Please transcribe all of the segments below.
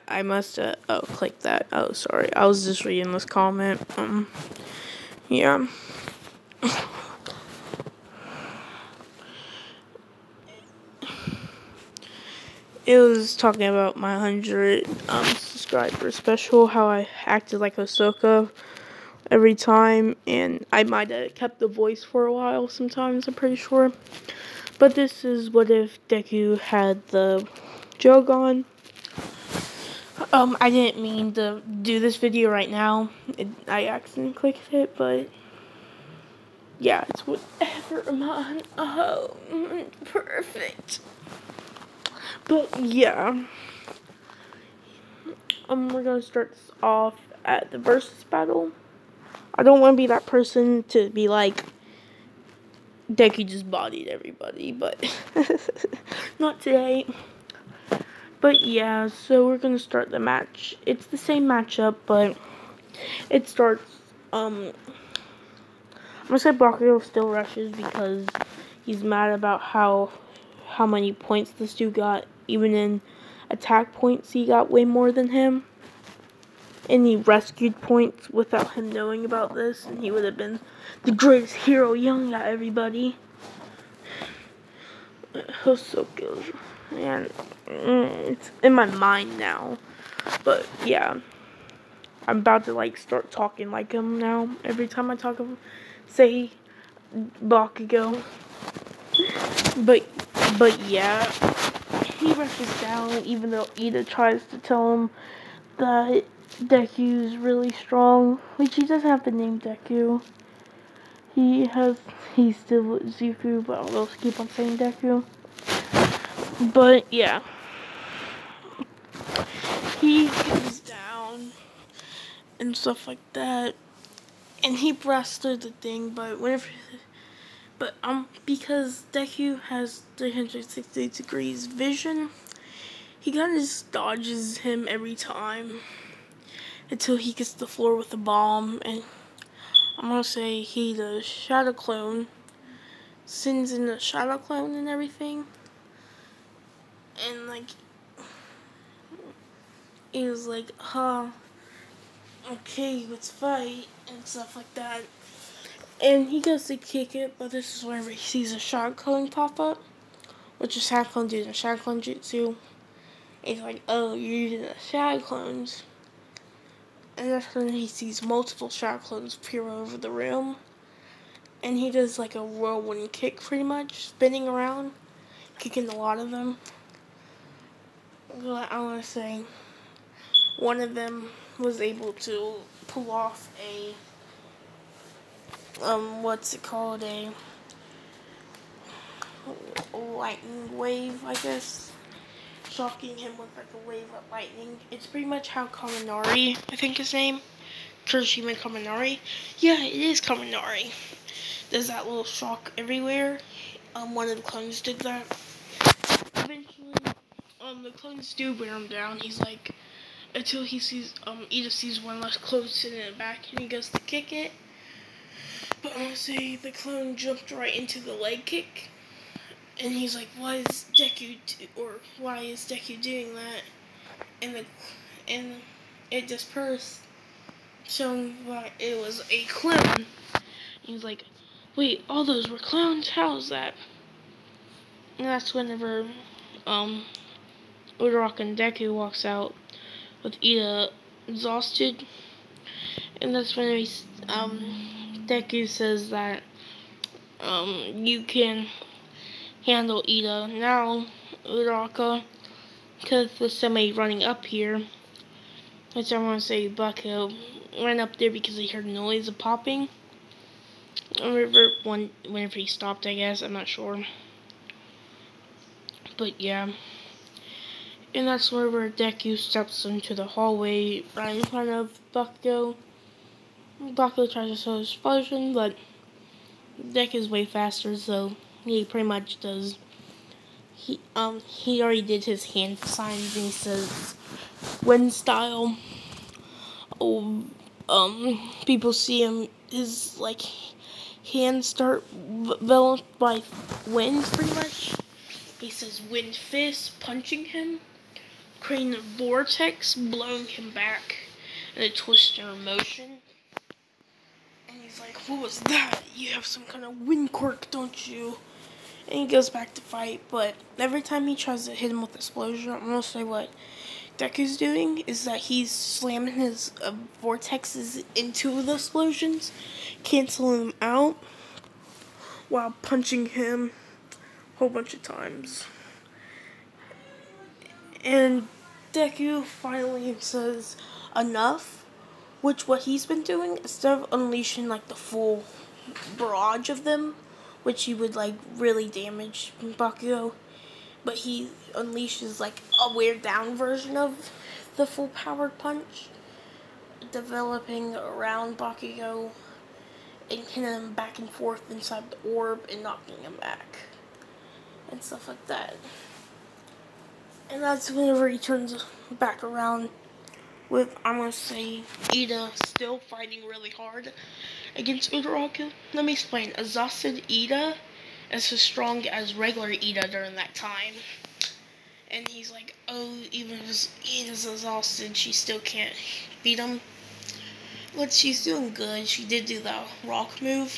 I must have, oh, click that. Oh, sorry. I was just reading this comment. Yeah. It was talking about my 100 subscriber special, how I acted like Ahsoka every time, and I might have kept the voice for a while sometimes, I'm pretty sure. But this is what if Deku had the jougan. I didn't mean to do this video right now. I accidentally clicked it, but yeah, it's whatever, man. Oh, perfect. But yeah, we're gonna start this off at the versus battle. I don't want to be that person to be like, Deku just bodied everybody, but not today. But yeah, so we're gonna start the match. It's the same matchup, but it starts, I'm gonna say Bakugo still rushes because he's mad about how many points this dude got. Even in attack points, he got way more than him. And he rescued points without him knowing about this, and he would have been the greatest hero yelling at everybody. It was so good. And it's in my mind now. But yeah, I'm about to like start talking like him now. Every time I talk of him, say Bakugo. But yeah, he rushes down even though Ida tries to tell him that Deku's really strong, which he doesn't have the name Deku. He's still Zufu, but I'll also keep on saying Deku. But yeah, he comes down and stuff like that, and he breasts through the thing. Because Deku has 360 degrees vision, he kind of just dodges him every time until he gets the floor with the bomb. And I'm gonna say he the shadow clone, sends in the shadow clone and everything, and like he was like, okay, let's fight and stuff like that. And he goes to kick it, but this is whenever he sees a shadow clone pop up, which is shadow clone using shadow clone jutsu. He's like, oh, you're using the shadow clones. And that's when he sees multiple shadow clones appear over the room. And he does like a whirlwind kick pretty much, spinning around, kicking a lot of them. But I want to say one of them was able to pull off a, what's it called, a lightning wave, I guess. Shocking him with like a wave of lightning. It's pretty much how Kaminari, I think his name, Kirishima Kaminari. Yeah, it is Kaminari. There's that little shock everywhere. One of the clones did that. Eventually, the clones do wear him down. He's like, until he sees, Ida sees one less clone sitting in the back, and he goes to kick it. But I want to say the clone jumped right into the leg kick. And he's like, why is Deku doing that? And it dispersed, showing why it was a clone. He's like, wait, all those were clones? How's that? And that's whenever Uraraka and Deku walks out with Ida exhausted. And that's when Deku says that you can handle Ida now, Uraraka, because there's somebody running up here. Which I want to say Bucko ran up there because he heard a noise of popping. Whenever he stopped, I guess, I'm not sure. But yeah. And that's whenever Deku steps into the hallway right in front of Bucko. Bucko tries to show his explosion, but Deku's way faster, so he pretty much does. He already did his hand signs and he says wind style. People see him, his like hands start enveloped by wind pretty much. He says wind fist, punching him. creating a vortex, blowing him back in a twister motion. And he's like, what was that? You have some kind of wind quirk, don't you? And he goes back to fight, but every time he tries to hit him with explosion, I'm going to say what Deku's doing is that he's slamming his vortexes into the explosions, canceling them out, while punching him a whole bunch of times. And Deku finally says enough, which what he's been doing, instead of unleashing like the full barrage of them, which he would like really damage Bakugo, but he unleashes like a weird down version of the full powered punch, developing around Bakugo and hitting him back and forth inside the orb and knocking him back and stuff like that. And that's whenever he turns back around with, I'm gonna say, Ida still fighting really hard against Udaraku. Let me explain. Exhausted Ida is as strong as regular Ida during that time. And he's like, oh, even if Ida's exhausted, she still can't beat him. But she's doing good. She did do the rock move.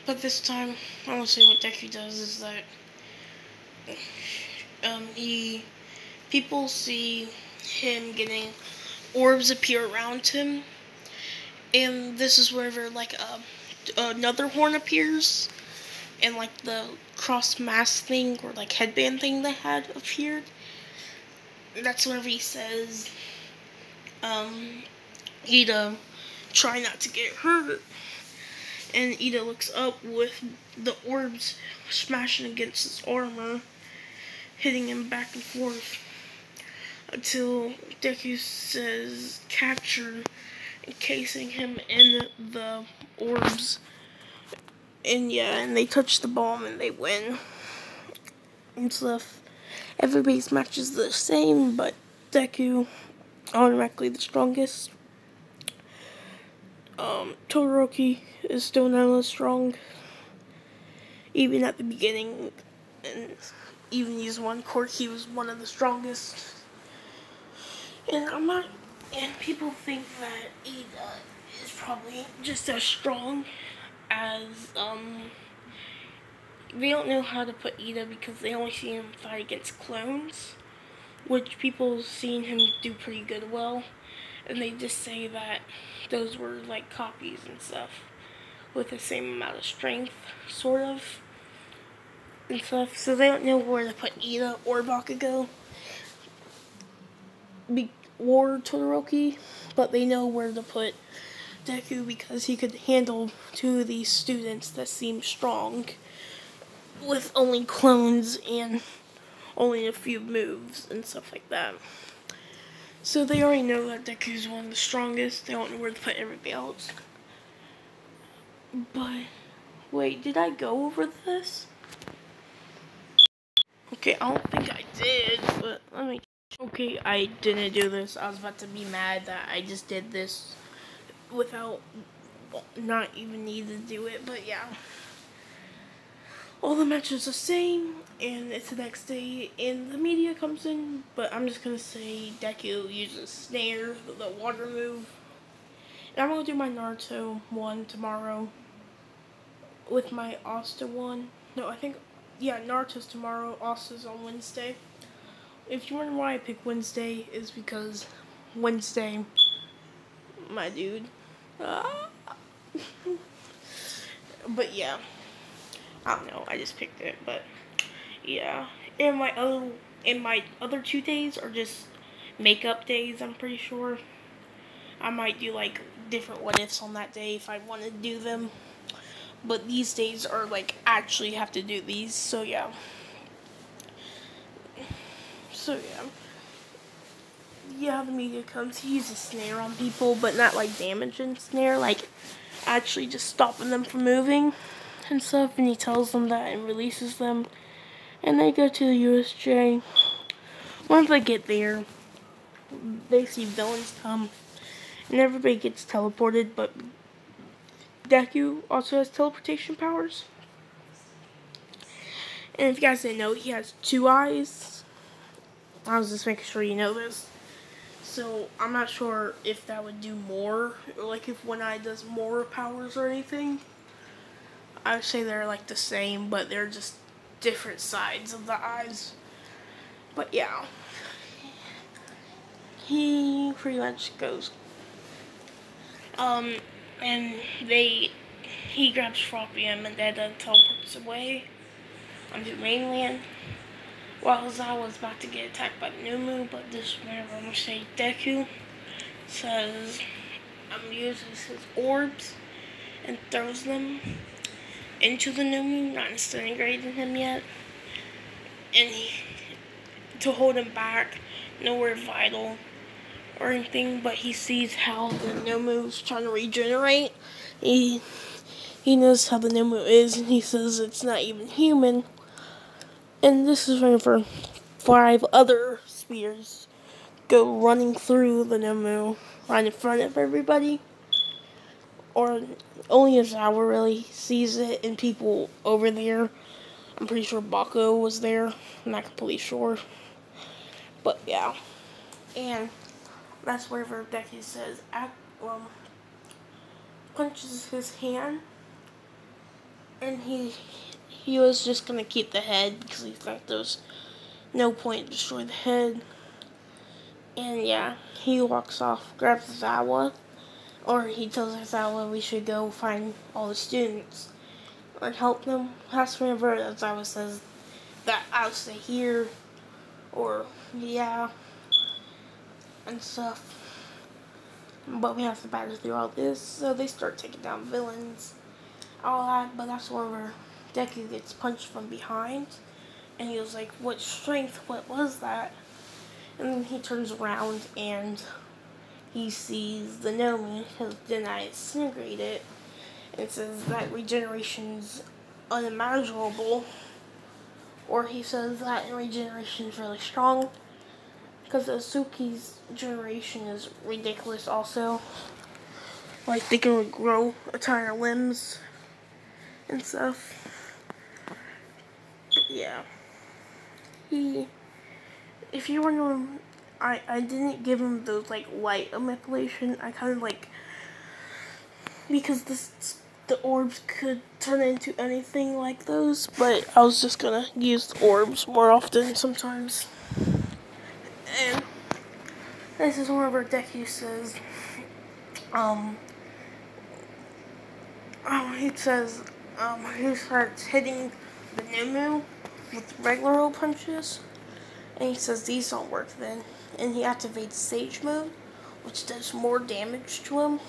But this time, I'm gonna say what Deku does is that people see him getting orbs appear around him, and this is wherever like another horn appears, and like the cross mask thing or like headband thing they had appeared. That's whenever he says, Ida, try not to get hurt. And Ida looks up with the orbs smashing against his armor, hitting him back and forth until Deku says capture, encasing him in the orbs. And yeah, and they touch the bomb and they win and stuff. Everybody's match is the same, but Deku automatically the strongest. Todoroki is still not as strong, even at the beginning, and even using one quirk, he was one of the strongest. And and people think that Ida is probably just as strong as, they don't know how to put Ida because they only see him fight against clones, which people seen him do pretty good well, and they just say that those were like copies and stuff with the same amount of strength, sort of, and stuff. So they don't know where to put Ida or Bakugo or Todoroki, but they know where to put Deku because he could handle two of these students that seem strong with only clones and only a few moves and stuff like that. So they already know that Deku's one of the strongest. They don't know where to put everybody else. But, wait, did I go over this? Okay, I don't think I did, but let me... Okay, I didn't do this. I was about to be mad that I just did this without not even needing to do it, but yeah. All the matches are the same, and it's the next day, and the media comes in, but I'm just gonna say Deku uses Snare, the water move. And I'm gonna do my Naruto one tomorrow with my Asta one. No, I think, yeah, Naruto's tomorrow, Asta's on Wednesday. If you wonder why I pick Wednesday, is because Wednesday, my dude. But yeah. I don't know, I just picked it, but yeah. And my other 2 days are just makeup days, I'm pretty sure. I might do like different what ifs on that day if I want to do them. But these days are like actually have to do these, so yeah. So yeah. Yeah, the media comes, he uses Snare on people, but not like damaging Snare, like actually just stopping them from moving and stuff, and he tells them that and releases them, and they go to the USJ. Once they get there, they see villains come, and everybody gets teleported, but Deku also has teleportation powers. And if you guys didn't know, he has 2 eyes, I was just making sure you know this. So I'm not sure if that would do more, or like if One Eye does more powers or anything. I would say they're like the same, but they're just different sides of the eyes. But yeah, he pretty much goes. And he grabs Fropium and then teleports away onto mainland. While Zawa's about to get attacked by Numu, but this man, I'm gonna say Deku, says, uses his orbs and throws them into the Numu, not disintegrating him yet. And to hold him back, nowhere vital or anything, but he sees how the Nomu's trying to regenerate. He knows how the Nomu is, and he says it's not even human. And this is whenever 5 other spears go running through the Nomu right in front of everybody. Or only Azawa really sees it, and people over there. I'm pretty sure Bako was there. I'm not completely sure. But yeah. And that's wherever Deku says, punches his hand. And he was just going to keep the head because he thought there was no point to destroy the head. And yeah, he walks off, grabs Zawa, or he tells Zawa we should go find all the students and help them. That's whenever Zawa says that I'll stay here, or yeah, and stuff. But we have to battle through all this, so they start taking down villains, all that. But that's where Deku gets punched from behind, and he was like, "What strength? What was that?" And then he turns around and he sees the Nomi, because then I disintegrate it, and says that regeneration's unimaginable. Or he says that regeneration is really strong, because Azuki's generation is ridiculous also. Like, they can grow entire limbs and stuff. Yeah. If you wondering, I didn't give him those, like, light manipulation. I kind of, like, because the orbs could turn into anything like those, but I was just gonna use the orbs more often sometimes. And this is whenever Deku says, he starts hitting the Nimue with regular old punches, and he says these don't work then, and he activates Sage Mode, which does more damage to him,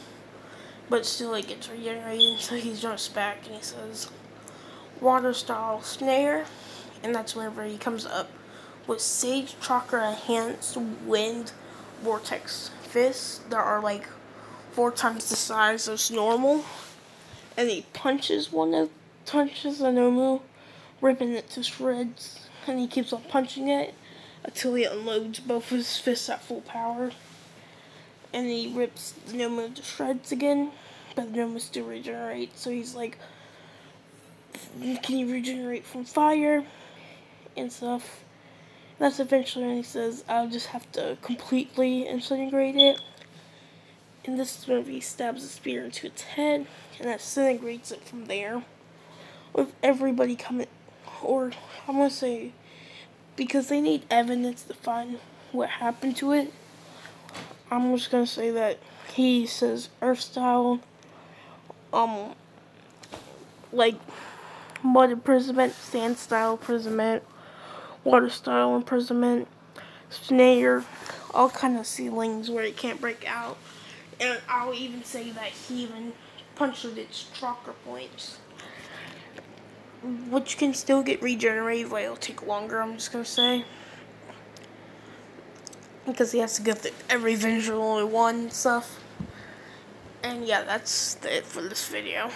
but still it gets regenerated, so he jumps back and he says, Water Style Snare, and that's whenever he comes up with Sage Chakra Enhanced Wind Vortex Fists that are like 4 times the size as normal, and he punches the Nomu, ripping it to shreds, and he keeps on punching it until he unloads both of his fists at full power, and he rips the Nomu to shreds again, but the Nomu still regenerates, so he's like, can you regenerate from fire and stuff? That's eventually when he says, I'll just have to completely disintegrate it. And this is when he stabs a spear into its head, and that disintegrates it from there. With everybody coming, or I'm gonna say, because they need evidence to find what happened to it, I'm just gonna say that he says Earth Style, like Mud Imprisonment, Sand Style Imprisonment, Water Style Imprisonment, Snare, all kind of ceilings where it can't break out. And I'll even say that he even punctured its chakra points, which can still get regenerated, but it'll take longer, I'm just gonna say. Because he has to go through every visual one and stuff. And yeah, that's it for this video.